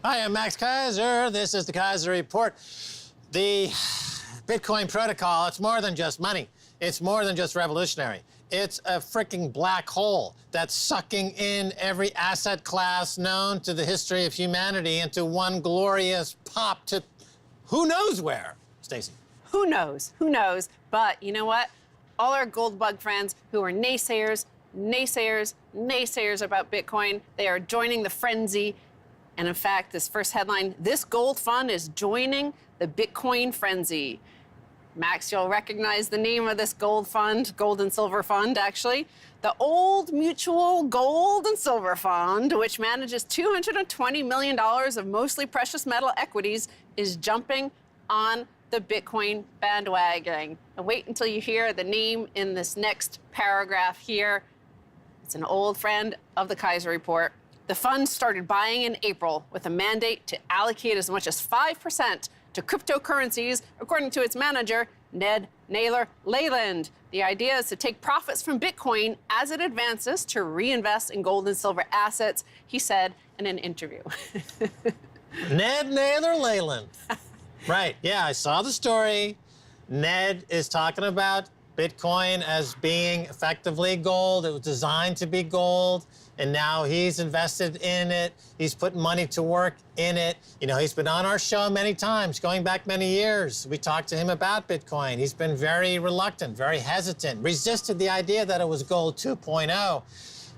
Hi, I'm Max Keiser. This is the Keiser Report. The Bitcoin protocol, it's more than just money. It's more than just revolutionary. It's a freaking black hole that's sucking in every asset class known to the history of humanity into one glorious pop to who knows where, Stacey. Who knows? Who knows? But you know what? All our gold bug friends who are naysayers about Bitcoin, they are joining the frenzy. And in fact, this first headline, this gold fund is joining the Bitcoin frenzy. Max, you'll recognize the name of this gold fund, gold and silver fund, actually. The Old Mutual Gold and Silver Fund, which manages $220 million of mostly precious metal equities, is jumping on the Bitcoin bandwagon. And wait until you hear the name in this next paragraph here. It's an old friend of the Keiser Report. The fund started buying in April with a mandate to allocate as much as 5% to cryptocurrencies, according to its manager, Ned Naylor Leyland. The idea is to take profits from Bitcoin as it advances to reinvest in gold and silver assets, he said in an interview. Ned Naylor Leyland. Right, yeah, I saw the story. Ned is talking about Bitcoin as being effectively gold. It was designed to be gold, and now he's invested in it. He's putting money to work in it. You know, he's been on our show many times, going back many years. We talked to him about Bitcoin. He's been very reluctant, very hesitant, resisted the idea that it was gold 2.0.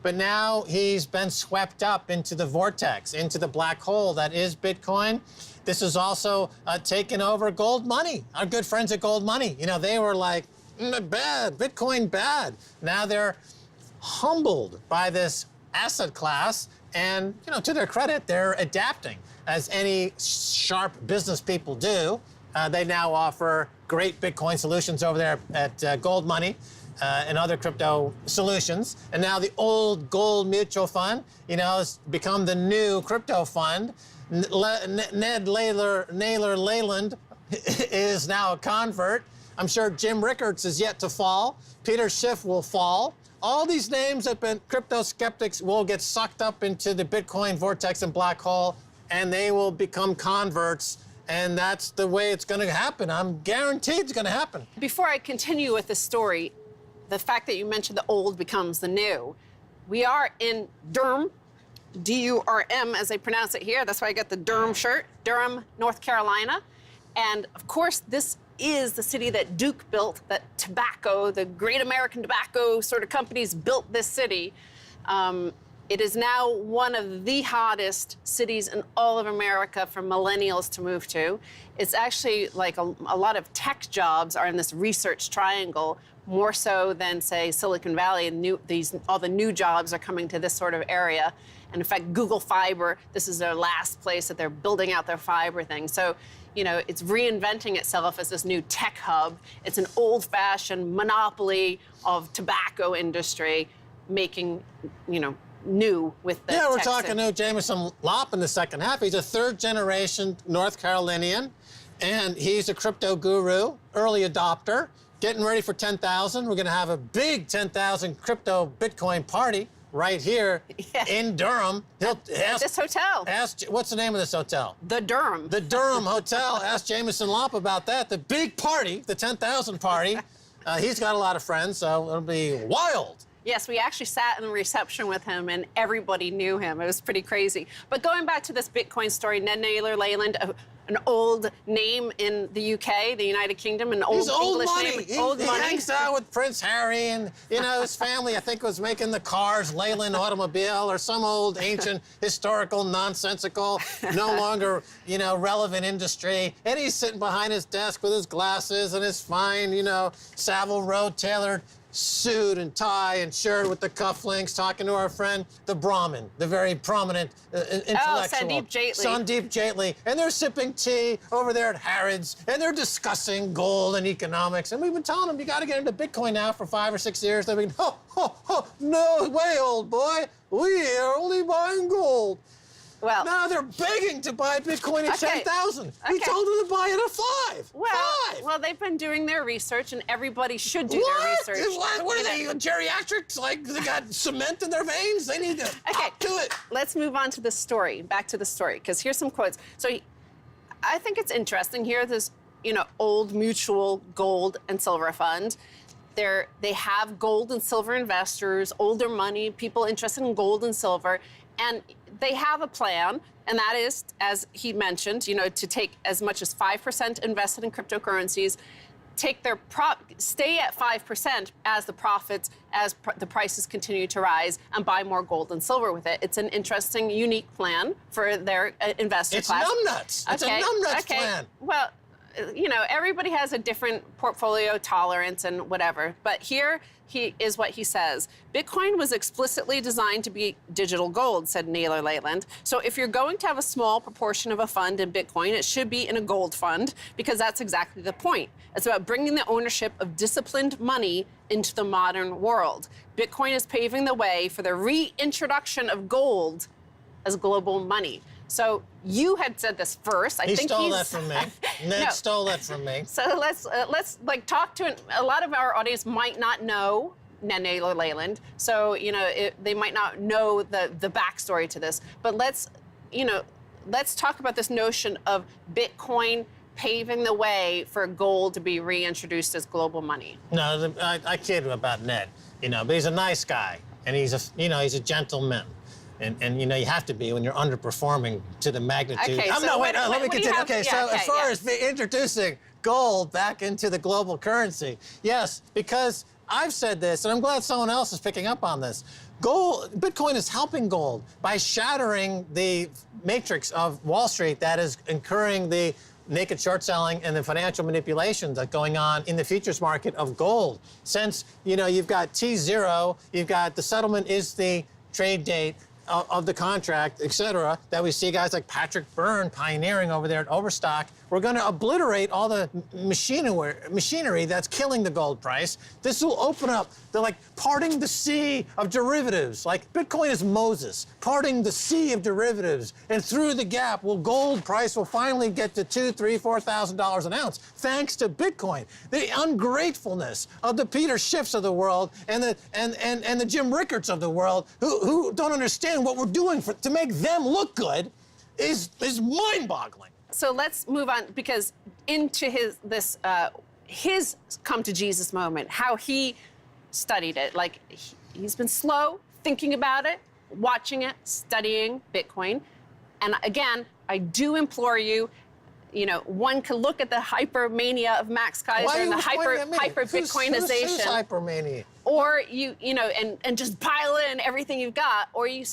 But now he's been swept up into the vortex, into the black hole that is Bitcoin. This is also taken over gold money. Our good friends at Gold Money, you know, they were like, bad, Bitcoin bad. Now they're humbled by this asset class, and, you know, to their credit, they're adapting, as any sharp business people do. They now offer great Bitcoin solutions over there at Gold Money and other crypto solutions. And now the old gold mutual fund, you know, has become the new crypto fund. Ned Naylor Leyland is now a convert. I'm sure Jim Rickards is yet to fall. Peter Schiff will fall. All these names that have been crypto skeptics will get sucked up into the Bitcoin vortex and black hole, and they will become converts. And that's the way it's going to happen. I'm guaranteed it's going to happen. Before I continue with the story, the fact that you mentioned the old becomes the new. We are in Durham, D-U-R-M, as they pronounce it here. That's why I got the Durham shirt, Durham, North Carolina. And of course, this is the city that Duke built, that tobacco, the great American tobacco sort of companies built this city. It is now one of the hottest cities in all of America for millennials to move to. It's actually like a lot of tech jobs are in this research triangle, more so than, say, Silicon Valley. And all the new jobs are coming to this sort of area. And in fact, Google Fiber, this is their last place that they're building out their fiber thing. So, you know, it's reinventing itself as this new tech hub. It's an old-fashioned monopoly of tobacco industry, making, you know, new with the Yeah, we're tech talking scene. to Jameson Lopp in the second half. He's a third-generation North Carolinian, and he's a crypto guru, early adopter, getting ready for 10,000. We're going to have a big 10,000 crypto Bitcoin party right here in Durham. This hotel. What's the name of this hotel? The Durham. The Durham Hotel. Ask Jameson Lopp about that. The big party, the 10,000 party. He's got a lot of friends, so it'll be wild. Yes, we actually sat in the reception with him, and everybody knew him. It was pretty crazy. But going back to this Bitcoin story, Ned Naylor Leyland, an old name in the UK, the United Kingdom, an old English name. He hangs out with Prince Harry, and, you know, his family, I think, was making the cars, Leyland Automobile, or some old ancient historical, nonsensical, no longer, you know, relevant industry. And he's sitting behind his desk with his glasses and his fine, you know, Savile Row tailored suit and tie and shirt with the cufflinks, talking to our friend, the Brahmin, the very prominent intellectual. Oh, Sandeep Jaitley. Sandeep Jaitley. And they're sipping tea over there at Harrods, and they're discussing gold and economics. And we've been telling them, you got to get into Bitcoin now for 5 or 6 years. They've been, no way, old boy. We are only buying gold. Well, no, they're begging to buy Bitcoin at Okay. 10,000. He Okay. told them to buy it at 5. well, 5. well, they've been doing their research, and everybody should do What? their research. What You are they, know. geriatrics? Like, they got cement in their veins? They need to Okay, up to it. let's move on to the story. Back to the story, because here's some quotes. So I think it's interesting. Here, this old mutual gold and silver fund. They have gold and silver investors, older money, people interested in gold and silver, and they have a plan, and that is, as he mentioned, to take as much as 5% invested in cryptocurrencies, take their stay at 5% as the profits, the prices continue to rise, and buy more gold and silver with it. It's an interesting, unique plan for their investor It's class. numbnuts. It's a numbnuts plan. Well, everybody has a different portfolio tolerance and whatever. But here is what he says. Bitcoin was explicitly designed to be digital gold, said Naylor Leyland. So if you're going to have a small proportion of a fund in Bitcoin, it should be in a gold fund, because that's exactly the point. It's about bringing the ownership of disciplined money into the modern world. Bitcoin is paving the way for the reintroduction of gold as global money. So you had said this first. He stole that from me. Ned No. stole that from me. So let's talk to a lot of our audience might not know Ned Naylor Leyland. So they might not know the backstory to this. But let's talk about this notion of Bitcoin paving the way for gold to be reintroduced as global money. No, I kid about Ned, but he's a nice guy, and he's a gentleman. And you have to be when you're underperforming to the magnitude. Okay, let so me what do you continue. have? Okay, Yeah, so okay, as far yeah. as introducing gold back into the global currency, yes, because I've said this, and I'm glad someone else is picking up on this. Bitcoin is helping gold by shattering the matrix of Wall Street that is incurring the naked short selling and the financial manipulation that's going on in the futures market of gold. Since, you've got T0, you've got the settlement is the trade date of the contract, et cetera, that we see guys like Patrick Byrne pioneering over there at Overstock. We're going to obliterate all the machinery that's killing the gold price. This will open up parting the sea of derivatives. Like Bitcoin is Moses, parting the sea of derivatives. And through the gap, gold price will finally get to $2,000, $3,000, $4,000 an ounce, thanks to Bitcoin. The ungratefulness of the Peter Schiffs of the world and the Jim Rickards of the world who don't understand what we're doing to make them look good is mind-boggling. So let's move on, because into his come to Jesus moment, how he studied it. Like he's been slow thinking about it, watching it, studying Bitcoin. And again, I do implore you, one can look at the hypermania of Max Keiser and the hyper Bitcoinization. Who's hypermania? Or and just pile in everything you've got, or you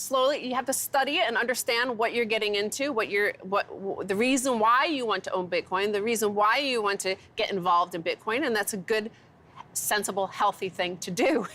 have to study it and understand what you're getting into, the reason why you want to own Bitcoin, the reason why you want to get involved in Bitcoin, and that's a good, sensible, healthy thing to do.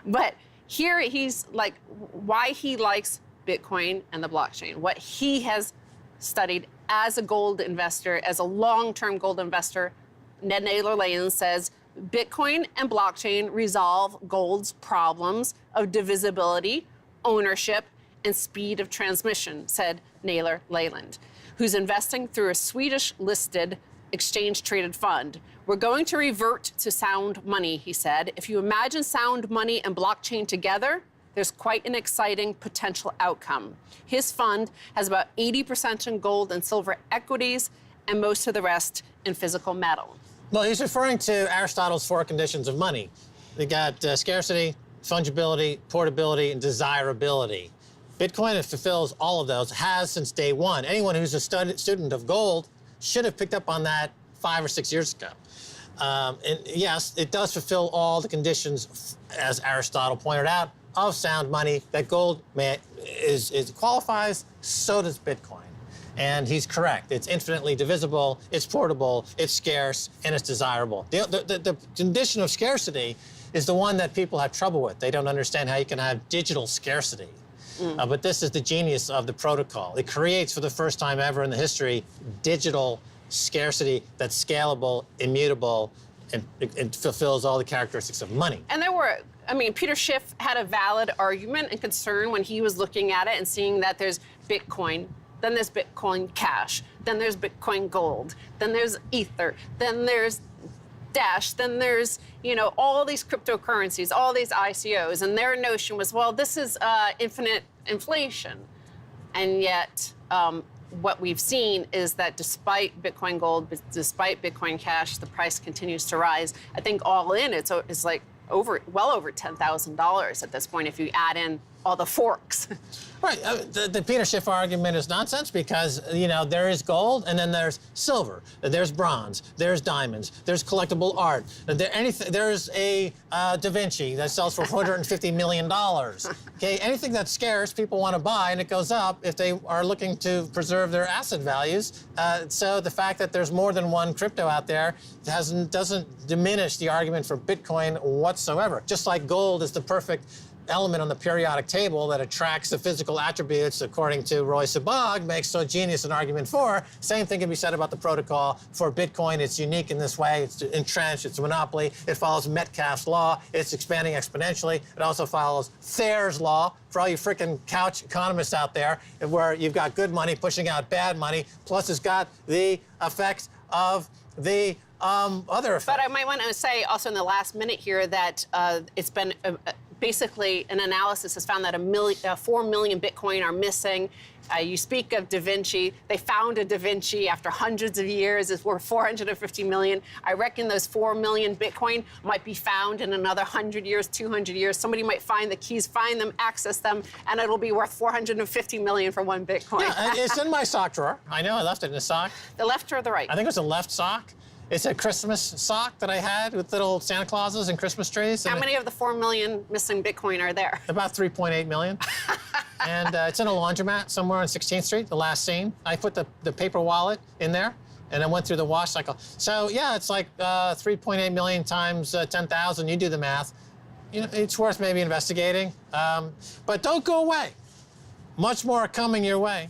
But here he's like why he likes Bitcoin and the blockchain, what he has studied as a gold investor, as a long-term gold investor. Ned Naylor Leyland says, Bitcoin and blockchain resolve gold's problems of divisibility, ownership, and speed of transmission, said Naylor Leyland, who's investing through a Swedish-listed exchange-traded fund. We're going to revert to sound money, he said. If you imagine sound money and blockchain together, there's quite an exciting potential outcome. His fund has about 80% in gold and silver equities, and most of the rest in physical metal. Well, he's referring to Aristotle's 4 conditions of money. We got scarcity, fungibility, portability, and desirability. Bitcoin fulfills all of those, has since day one. Anyone who's a student of gold should have picked up on that 5 or 6 years ago. And yes, it does fulfill all the conditions, as Aristotle pointed out, of sound money that gold qualifies, so does Bitcoin. And he's correct. It's infinitely divisible, it's portable, it's scarce, and it's desirable. The condition of scarcity is the one that people have trouble with. They don't understand how you can have digital scarcity. But this is the genius of the protocol. It creates, for the first time ever in the history, digital scarcity that's scalable, immutable, and it fulfills all the characteristics of money. And Peter Schiff had a valid argument and concern when he was looking at it and seeing that there's Bitcoin, then there's Bitcoin Cash, then there's Bitcoin Gold, then there's Ether, then there's Dash, then there's, you know, all these cryptocurrencies, all these ICOs, and their notion was, well, this is infinite inflation. And yet, what we've seen is that despite Bitcoin Gold, despite Bitcoin Cash, the price continues to rise. I think all in, it's like well over $10,000 at this point if you add in all the forks. Right. The Peter Schiff argument is nonsense because, you know, there is gold and then there's silver, there's bronze, there's diamonds, there's collectible art. There's a Da Vinci that sells for $450 million. Okay, anything that's scarce, people want to buy, and it goes up if they are looking to preserve their asset values. So the fact that there's more than one crypto out there doesn't diminish the argument for Bitcoin whatsoever. Just like gold is the perfect element on the periodic table that attracts the physical attributes, according to Roy Sabag, makes so genius an argument for. Same thing can be said about the protocol for Bitcoin. It's unique in this way. It's entrenched. It's a monopoly. It follows Metcalfe's law. It's expanding exponentially. It also follows Thayer's law for all you freaking couch economists out there, where you've got good money pushing out bad money. Plus, it's got the effect of the other effect. But I might want to say also in the last minute here that it's been basically an analysis has found that 4 million Bitcoin are missing. You speak of Da Vinci. They found a Da Vinci after hundreds of years. It's worth 450 million. I reckon those 4 million Bitcoin might be found in another 100 years, 200 years. Somebody might find the keys, find them, access them, and it'll be worth 450 million for one Bitcoin. Yeah, it's in my sock drawer. I know I left it in the sock. The left or the right? I think it was the left sock. It's a Christmas sock that I had with little Santa Clauses and Christmas trees. How many of the 4 million missing Bitcoin are there? About 3.8 million. And it's in a laundromat somewhere on 16th Street, the last scene. I put the paper wallet in there, and I went through the wash cycle. So, yeah, it's like 3.8 million times 10,000. You do the math. You know, it's worth maybe investigating. But don't go away. Much more coming your way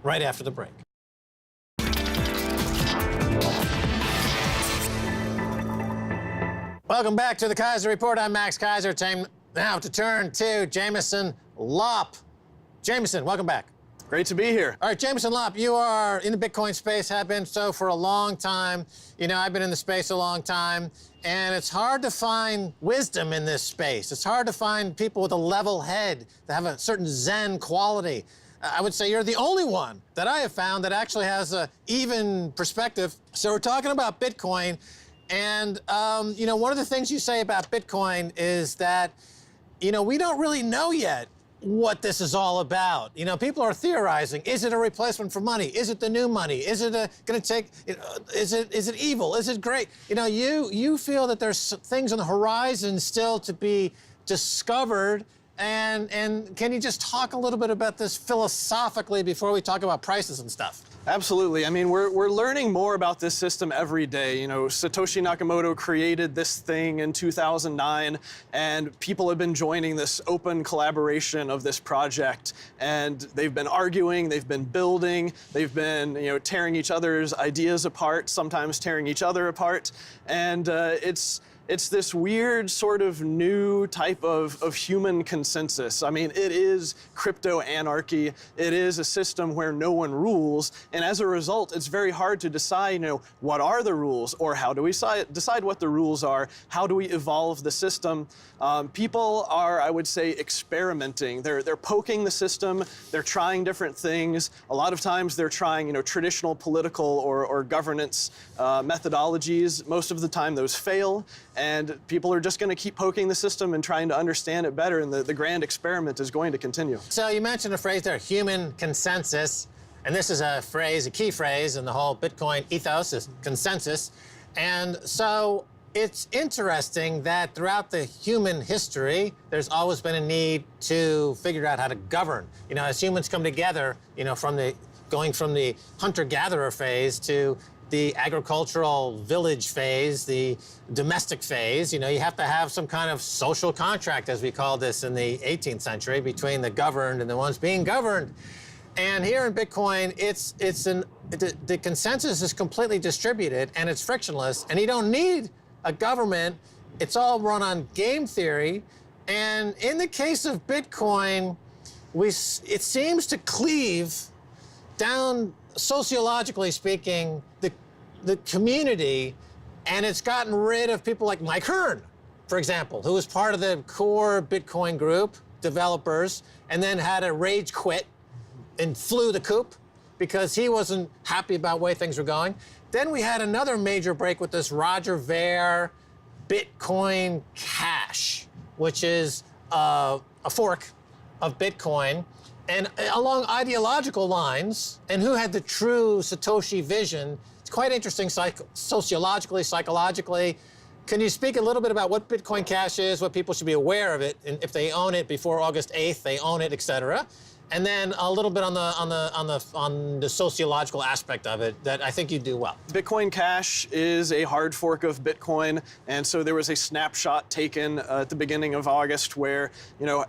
right after the break. Welcome back to the Keiser Report. I'm Max Keiser. Time now to turn to Jameson Lopp. Jameson, welcome back. Great to be here. All right, Jameson Lopp, you are in the Bitcoin space, have been so for a long time. You know, I've been in the space a long time, and it's hard to find wisdom in this space. It's hard to find people with a level head that have a certain Zen quality. I would say you're the only one that I have found that actually has an even perspective. So we're talking about Bitcoin. And, you know, one of the things you say about Bitcoin is that, you know, we don't really know yet what this is all about. You know, people are theorizing. Is it a replacement for money? Is it the new money? Is it going to take, you know, is it evil? Is it great? You know, you feel that there's things on the horizon still to be discovered. And can you just talk a little bit about this philosophically before we talk about prices and stuff? Absolutely. I mean, we're learning more about this system every day. You know, Satoshi Nakamoto created this thing in 2009, and people have been joining this open collaboration of this project. And they've been arguing, they've been building, they've been, you know, tearing each other's ideas apart, sometimes tearing each other apart. And it's this weird sort of new type of human consensus. I mean, it is crypto anarchy. It is a system where no one rules. And as a result, it's very hard to decide, you know, what are the rules, or how do we decide what the rules are? How do we evolve the system? People are, I would say, experimenting. They're poking the system. They're trying different things. A lot of times they're trying, you know, traditional political or governance methodologies. Most of the time those fail. And people are just going to keep poking the system and trying to understand it better, and the grand experiment is going to continue. So you mentioned a phrase there, human consensus, and this is a phrase, a key phrase in the whole Bitcoin ethos is consensus. And so it's interesting that throughout the human history, there's always been a need to figure out how to govern. You know, as humans come together, you know, going from the hunter-gatherer phase to the agricultural village phase, the domestic phase, you know, you have to have some kind of social contract, as we call this in the 18th century, between the governed and the ones being governed. And here in Bitcoin, the consensus is completely distributed and it's frictionless, and you don't need a government. It's all run on game theory. And in the case of Bitcoin, it seems to cleave down, sociologically speaking, the community, and it's gotten rid of people like Mike Hearn, for example, who was part of the core Bitcoin group, developers, and then had a rage quit and flew the coop because he wasn't happy about the way things were going. Then we had another major break with this Roger Ver Bitcoin Cash, which is a fork of Bitcoin, and along ideological lines, and who had the true Satoshi vision. It's quite interesting sociologically, psychologically. Can you speak a little bit about what Bitcoin Cash is, what people should be aware of it, and if they own it before August 8th, they own it, et cetera? And then a little bit on the sociological aspect of it that I think you do well. Bitcoin Cash is a hard fork of Bitcoin, and so there was a snapshot taken at the beginning of August where,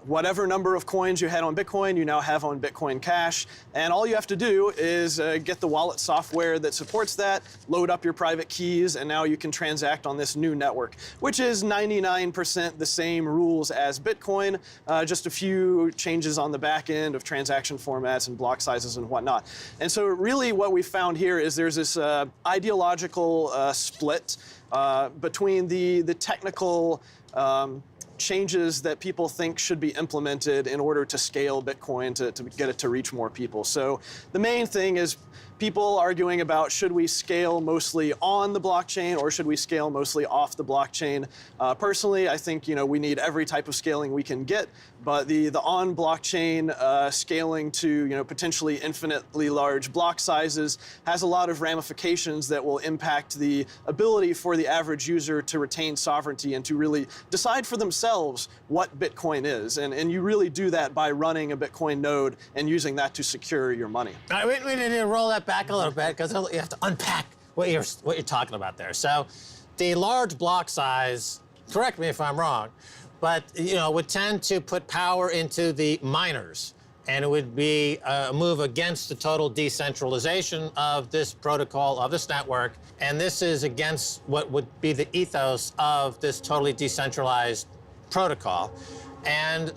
whatever number of coins you had on Bitcoin, you now have on Bitcoin Cash, and all you have to do is get the wallet software that supports that, load up your private keys, and now you can transact on this new network, which is 99% the same rules as Bitcoin, just a few changes on the back end of transaction formats and block sizes and whatnot. And so really what we found here is there's this ideological split between the technical changes that people think should be implemented in order to scale Bitcoin to get it to reach more people. So the main thing is people arguing about, should we scale mostly on the blockchain or should we scale mostly off the blockchain? Personally, I think we need every type of scaling we can get, but the on blockchain scaling to potentially infinitely large block sizes has a lot of ramifications that will impact the ability for the average user to retain sovereignty and to really decide for themselves what Bitcoin is. And you really do that by running a Bitcoin node and using that to secure your money. All right, we need to roll that back a little bit because you have to unpack what you're talking about there. So the large block size, correct me if I'm wrong, but would tend to put power into the miners, and it would be a move against the total decentralization of this protocol, of this network, and this is against what would be the ethos of this totally decentralized protocol. And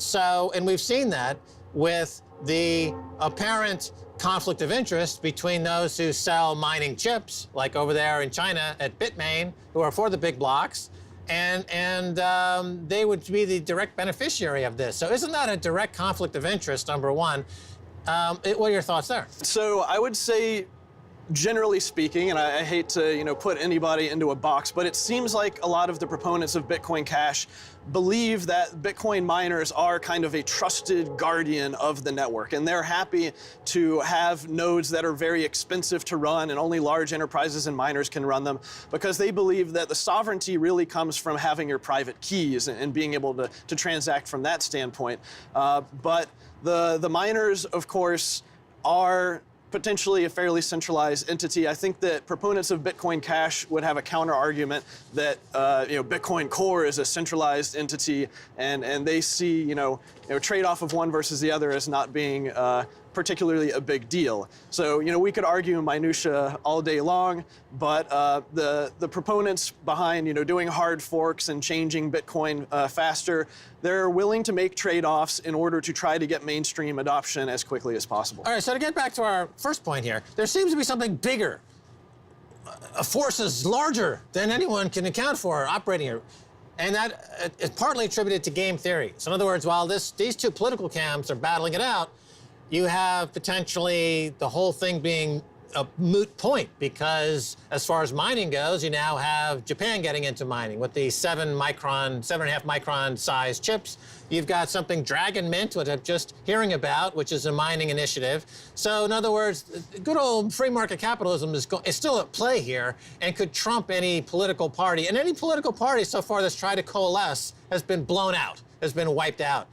we've seen that with the apparent conflict of interest between those who sell mining chips, like over there in China at Bitmain, who are for the big blocks, and they would be the direct beneficiary of this. So isn't that a direct conflict of interest, number one? What are your thoughts there? So I would say, generally speaking, and I hate to put anybody into a box, but it seems like a lot of the proponents of Bitcoin Cash believe that Bitcoin miners are kind of a trusted guardian of the network, and they're happy to have nodes that are very expensive to run and only large enterprises and miners can run them, because they believe that the sovereignty really comes from having your private keys and being able to transact from that standpoint. But the miners, of course, are potentially a fairly centralized entity. I think that proponents of Bitcoin Cash would have a counter argument that Bitcoin Core is a centralized entity, and they see trade-off of one versus the other as not being particularly a big deal. So we could argue minutia all day long, but the proponents behind doing hard forks and changing Bitcoin faster, they're willing to make trade-offs in order to try to get mainstream adoption as quickly as possible. All right, so to get back to our first point here, there seems to be something bigger, forces larger than anyone can account for operating here. And that is partly attributed to game theory. So in other words, while these two political camps are battling it out, you have potentially the whole thing being a moot point, because as far as mining goes, you now have Japan getting into mining with the 7.5 micron size chips. You've got something Dragon Mint, which I'm just hearing about, which is a mining initiative. So in other words, good old free market capitalism is still at play here and could trump any political party. And any political party so far that's tried to coalesce has been blown out, has been wiped out.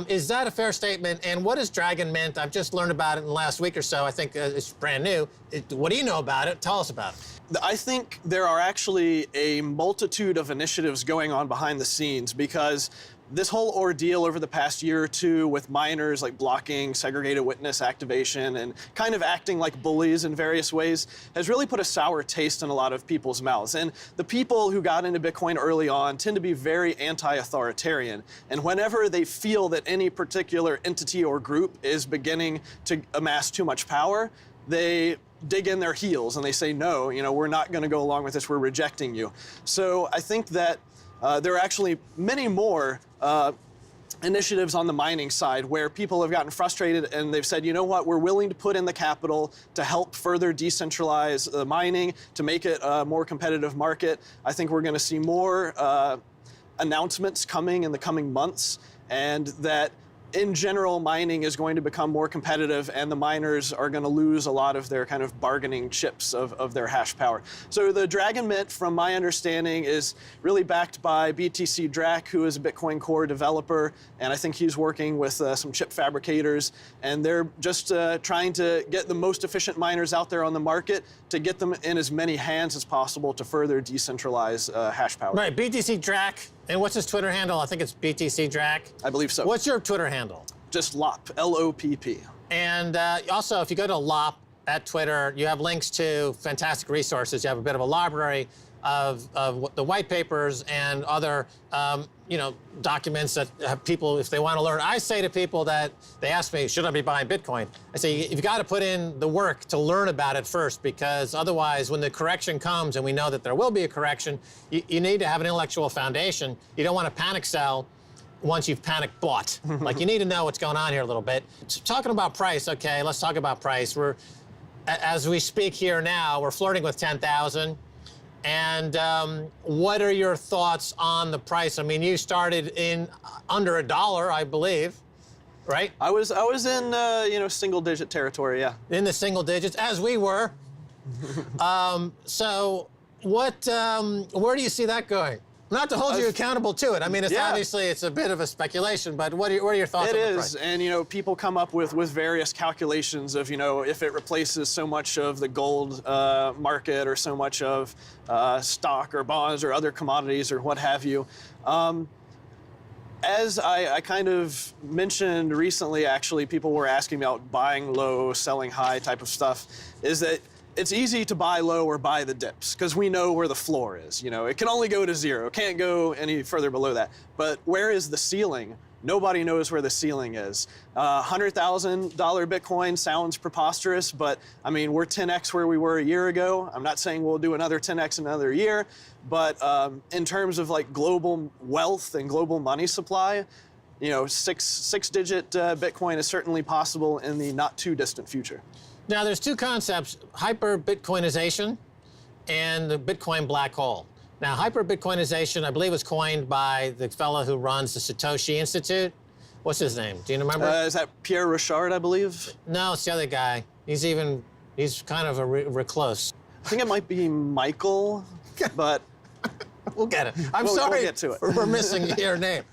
Is that a fair statement? And what is Dragon Mint? I've just learned about it in the last week or so. I think it's brand new. What do you know about it? Tell us about it. I think there are actually a multitude of initiatives going on behind the scenes, because this whole ordeal over the past year or two with miners like blocking segregated witness activation and kind of acting like bullies in various ways has really put a sour taste in a lot of people's mouths. And the people who got into Bitcoin early on tend to be very anti-authoritarian. And whenever they feel that any particular entity or group is beginning to amass too much power, they dig in their heels and they say, no, we're not going to go along with this, we're rejecting you. So I think that there are actually many more initiatives on the mining side where people have gotten frustrated and they've said, you know what, we're willing to put in the capital to help further decentralize the mining, to make it a more competitive market. I think we're going to see more announcements coming in the coming months, and that in general, mining is going to become more competitive and the miners are going to lose a lot of their kind of bargaining chips of their hash power. So the Dragon Mint, from my understanding, is really backed by BTC Drac, who is a Bitcoin Core developer, and I think he's working with some chip fabricators, and they're just trying to get the most efficient miners out there on the market to get them in as many hands as possible to further decentralize hash power. Right, BTC Drac. And what's his Twitter handle? I think it's BTC Drac. I believe so. What's your Twitter handle? Just Lopp, L-O-P-P. And also, if you go to Lopp at Twitter, you have links to fantastic resources. You have a bit of a library of the white papers and other documents that have people, if they want to learn. I say to people that they ask me, should I be buying Bitcoin? I say, you've got to put in the work to learn about it first, because otherwise, when the correction comes, and we know that there will be a correction, you need to have an intellectual foundation. You don't want to panic sell once you've panic bought. Like, you need to know what's going on here a little bit. Talking about price, okay, let's talk about price. As we speak here now, we're flirting with 10,000. And what are your thoughts on the price? I mean, you started in under $1, I believe, right? I was in single-digit territory, yeah. In the single digits, as we were. So, where do you see that going? Not to hold you accountable to it. I mean, obviously it's a bit of a speculation, but what are your thoughts on the price? It is, and people come up with various calculations of if it replaces so much of the gold market or so much of stock or bonds or other commodities or what have you. As I kind of mentioned recently, actually, people were asking about buying low, selling high type of stuff, is that it's easy to buy low or buy the dips because we know where the floor is. It can only go to zero. It can't go any further below that. But where is the ceiling? Nobody knows where the ceiling is. $100,000 Bitcoin sounds preposterous, but I mean, we're 10x where we were a year ago. I'm not saying we'll do another 10x in another year, but in terms of like global wealth and global money supply, six-digit Bitcoin is certainly possible in the not too distant future. Now, there's two concepts, hyper-Bitcoinization and the Bitcoin black hole. Now, hyper-Bitcoinization, I believe, was coined by the fellow who runs the Satoshi Institute. What's his name? Do you remember? Is that Pierre Rochard, I believe? No, it's the other guy. He's kind of a recluse. I think it might be Michael, but we'll get it. I'm sorry we'll get to it. for missing your name.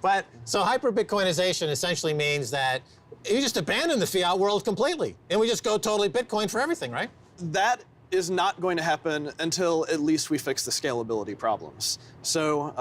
But so hyper-Bitcoinization essentially means that you just abandon the fiat world completely, and we just go totally Bitcoin for everything, right? That is not going to happen until at least we fix the scalability problems. So,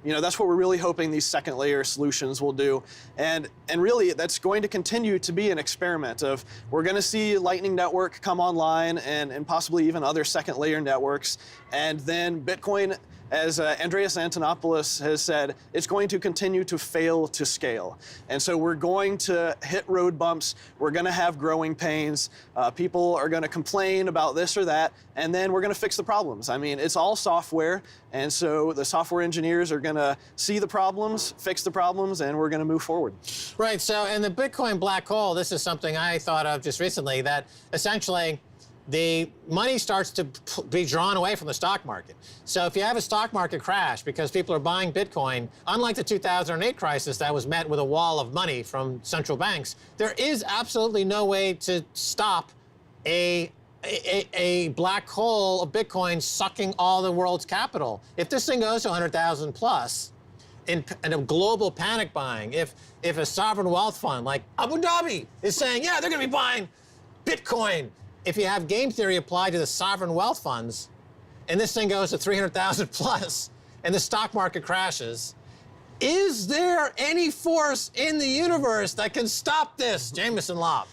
that's what we're really hoping these second layer solutions will do. And really, that's going to continue to be an experiment of, we're going to see Lightning Network come online and possibly even other second layer networks. And then Bitcoin, as Andreas Antonopoulos has said, it's going to continue to fail to scale. And so we're going to hit road bumps. We're going to have growing pains. People are going to complain about this or that, and then we're going to fix the problems. I mean, it's all software, and so the software engineers are going to see the problems, fix the problems, and we're going to move forward. Right, so in the Bitcoin black hole, this is something I thought of just recently, that essentially the money starts to be drawn away from the stock market. So if you have a stock market crash because people are buying Bitcoin, unlike the 2008 crisis that was met with a wall of money from central banks, there is absolutely no way to stop a black hole of Bitcoin sucking all the world's capital. If this thing goes to 100,000 plus, in a global panic buying, if a sovereign wealth fund like Abu Dhabi is saying, yeah, they're going to be buying Bitcoin, if you have game theory applied to the sovereign wealth funds, and this thing goes to 300,000 plus, and the stock market crashes, Is there any force in the universe that can stop this, Jameson Lopp?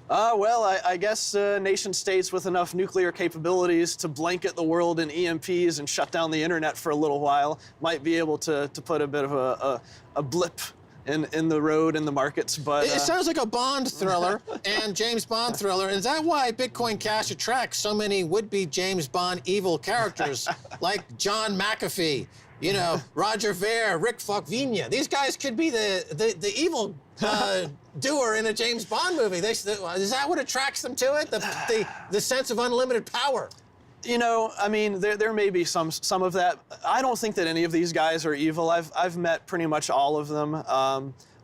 Well, I guess nation states with enough nuclear capabilities to blanket the world in EMPs and shut down the internet for a little while might be able to put a bit of a blip in the road in the markets, but... It sounds like a Bond thriller and James Bond thriller. Is that why Bitcoin Cash attracts so many would-be James Bond evil characters like John McAfee, you know, Roger Ver, Rick Falkvina? These guys could be the evil doer in a James Bond movie. Is that what attracts them to it? The sense of unlimited power? You know, I mean, there may be some of that. I don't think that any of these guys are evil. I've met pretty much all of them.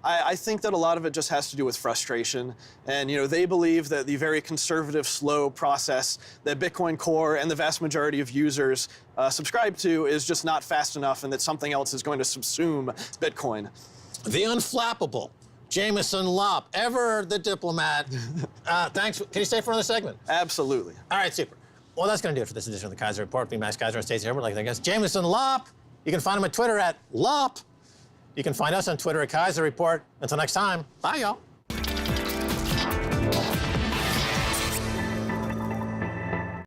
I think that a lot of it just has to do with frustration. And, you know, they believe that the very conservative, slow process that Bitcoin Core and the vast majority of users subscribe to is just not fast enough, and that something else is going to subsume Bitcoin. The unflappable Jameson Lopp, ever the diplomat. Thanks. Can you stay for another segment? Absolutely. All right, super. Well, that's going to do it for this edition of the Keiser Report. Be Max Keiser and Stacey Herbert. Like I guess Jameson Lopp. You can find him on Twitter at Lopp. You can find us on Twitter at Keiser Report. Until next time, bye, y'all.